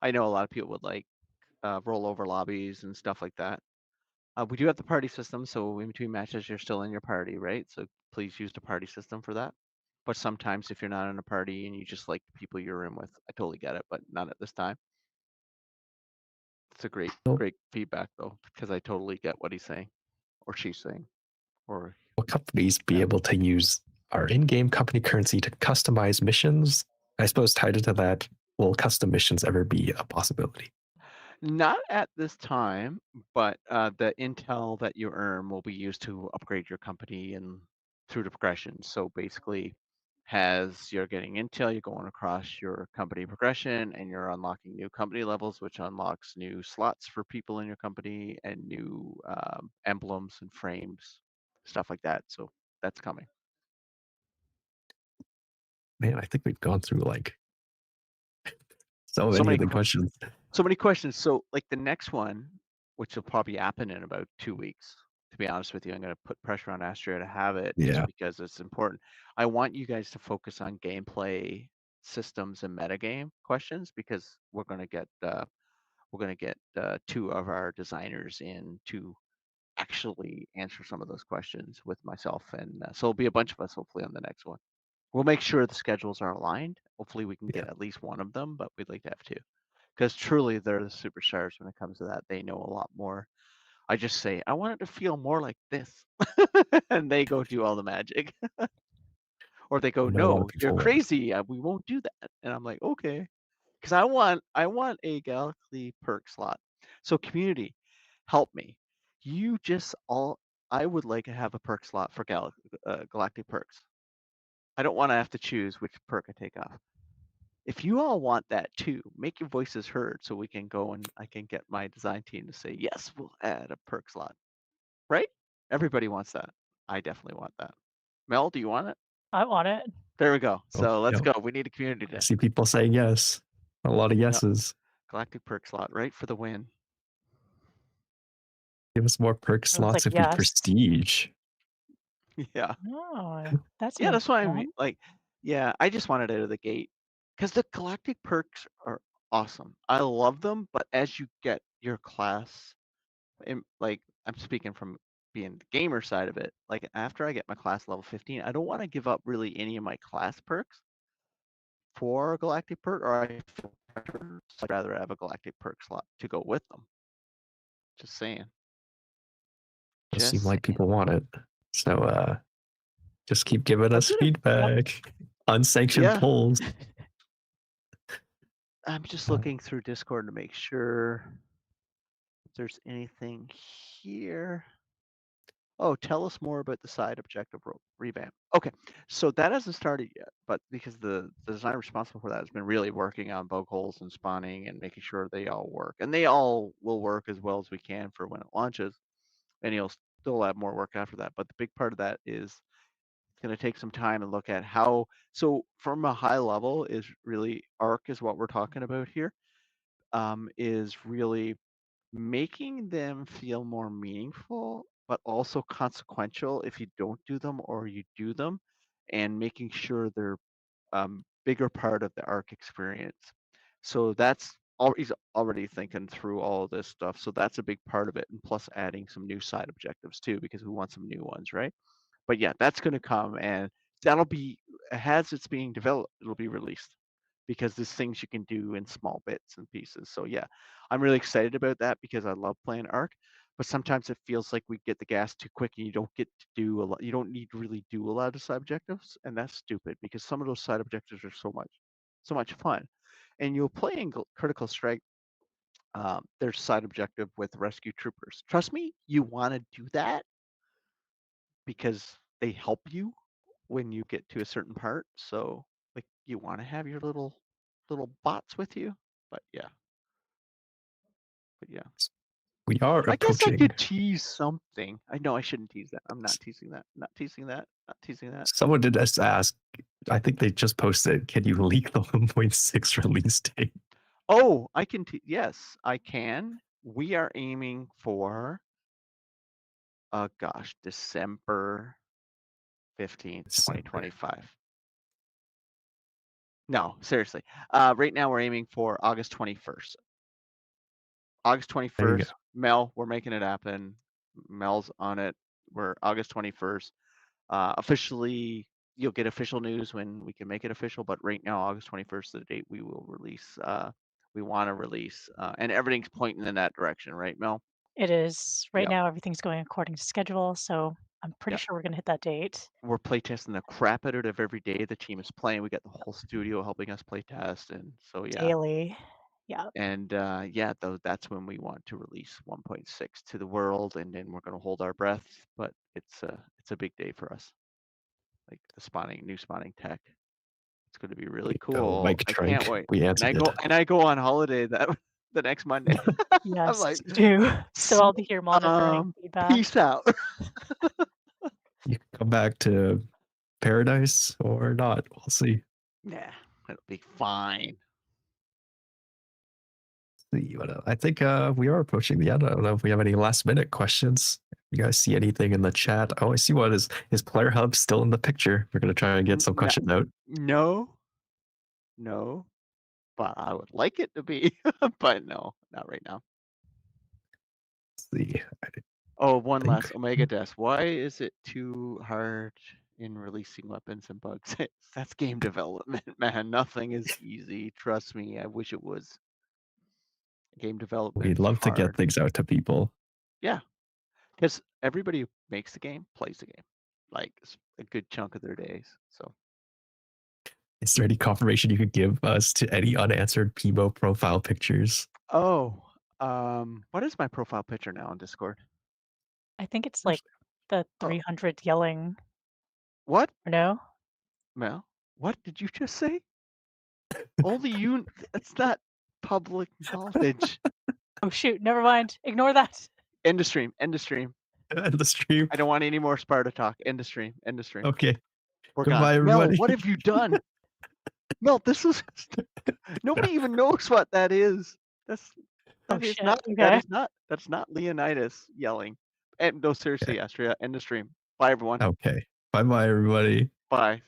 I know a lot of people would like, rollover lobbies and stuff like that. We do have the party system, so in between matches, you're still in your party, right? So please use the party system for that. But sometimes if you're not in a party and you just like the people you're in with, I totally get it, but not at this time. It's a great feedback though, because I totally get what he's saying or she's saying. Or will companies be able to use our in-game company currency to customize missions? I suppose tied into that, will custom missions ever be a possibility? not at this time, but the intel that you earn will be used to upgrade your company and through the progression. So basically, as you're getting intel, you're going across your company progression and you're unlocking new company levels, which unlocks new slots for people in your company and new emblems and frames, stuff like that. So that's coming. Man, I think we've gone through like so So many of many the questions. So many questions. So like the next one, which will probably happen in about 2 weeks, to be honest with you, I'm going to put pressure on Astraea to have it just Yeah. because it's important. I want you guys to focus on gameplay systems and metagame questions because we're going to get 2 of our designers in to actually answer some of those questions with myself, and so it'll be a bunch of us hopefully on the next one. We'll make sure the schedules are aligned. Hopefully we can Yeah. get at least one of them, but we'd like to have 2. Because truly they're the superstars when it comes to that. They know a lot more. I just say, I want it to feel more like this. And they go do all the magic. Or they go, I know a lot of no, you're people. crazy. We won't do that. And I'm like, okay. Because I want a Galaxy perk slot. So community, help me. You just all I would like to have a perk slot for Galactic perks. I don't want to have to choose which perk I take off. If you all want that too, make your voices heard so we can go and I can get my design team to say, yes, we'll add a perk slot. Right? Everybody wants that. I definitely want that. Mel, do you want it? I want it. There we go. Oh, So let's yeah. go. We need a community I to see people saying yes. A lot of yeses. Galactic perk slot, right? For the win. Give us more perk It was like, slots if we yes. prestige. Yeah. Oh, that's Yeah, an that's why I'm one. like, yeah, I just want it out of the gate. because the galactic perks are awesome. I love them, but as you get your class, like I'm speaking from being the gamer side of it, like after I get my class level 15, I don't want to give up really any of my class perks for a galactic perk, or I feel pressure, so I'd rather have a galactic perk slot to go with them. Just saying. It Just seems like saying. people want it. So just keep giving us That's it. feedback. Unsanctioned Yeah. polls. I'm just looking through Discord to make sure if there's anything here. Oh, tell us more about the side objective revamp. Okay, so that hasn't started yet, but because the designer responsible for that has been really working on bug holes and spawning and making sure they all work. And they all will work as well as we can for when it launches. And he'll still have more work after that. But the big part of that is it's going to take some time and look at how. So from a high level is really ARC is what we're talking about here. Is really making them feel more meaningful, but also consequential if you don't do them or you do them, and making sure they're bigger part of the ARC experience. So that's he's already thinking through all of this stuff. So that's a big part of it, and plus adding some new side objectives too, because we want some new ones, right? But yeah, that's going to come, and that'll be as it's being developed, it'll be released, because there's things you can do in small bits and pieces. So yeah, I'm really excited about that because I love playing ARC, but sometimes it feels like we get the gas too quick and you don't get to do a lot. You don't need to really do a lot of side objectives, and that's stupid because some of those side objectives are so much fun. And you'll play in Critical Strike. There's side objective with rescue troopers. Trust me, you want to do that because they help you when you get to a certain part. So like you want to have your little bots with you. But yeah. We are I guess I approaching. could tease something. I know I shouldn't tease that. I'm not teasing that. Not teasing that. Not teasing that. Someone did just ask. I think they just posted. Can you leak the 1.6 release date? Oh, I can. Yes, I can. We are aiming for. Gosh, December 15th, 2025. No, seriously. Right now we're aiming for August 21st. August 21st. Mel, we're making it happen. Mel's on it. We're August 21st. Officially, you'll get official news when we can make it official, but right now, August 21st is the date we will release. We want to release, and everything's pointing in that direction, right, Mel? It is. Right Yep. now, everything's going according to schedule, so I'm pretty Yep. sure we're going to hit that date. We're playtesting the crap out of it every day the team is playing. We got the whole studio helping us play test, and so yeah. Daily. Yeah. And yeah, though that's when we want to release 1.6 to the world, and then we're going to hold our breath. But it's a big day for us. Like the new spawning tech. It's going to be really cool. Mike I can't Trank. wait. We answered it. And I go on holiday the next Monday. Yes, I'm like, you do. So I'll be here monitoring feedback. Peace out. You can come back to paradise or not. We'll see. Nah, it'll be fine. I think we are approaching the end. I don't know if we have any last minute questions. You guys see anything in the chat? Oh, I see one. Is Player Hub still in the picture? We're going to try and get some questions out. No, but I would like it to be, but no, not right now. Let's see. Oh, one last Omega Death. Why is it too hard in releasing weapons and bugs? That's game development, man. Nothing is easy. Trust me. I wish it was. Game development. We'd love to get things out to people. Yeah, because everybody who makes the game plays the game, like a good chunk of their days. So, is there any confirmation you could give us to any unanswered PMO profile pictures? Oh, what is my profile picture now on Discord? I think it's like the 300 yelling. What? Or no? Mel, what did you just say? Only you. It's not public knowledge. Oh shoot! Never mind. Ignore that. End of stream. End of stream. End of stream. I don't want any more Sparta talk. End of stream. End of stream. Okay. We're Goodbye, gone. everybody. Mel, what have you done? Mel, this is nobody even knows what that is. That's not Leonidas yelling. And no, seriously, Astraea, end of stream. Bye everyone. Okay. Bye everybody. Bye.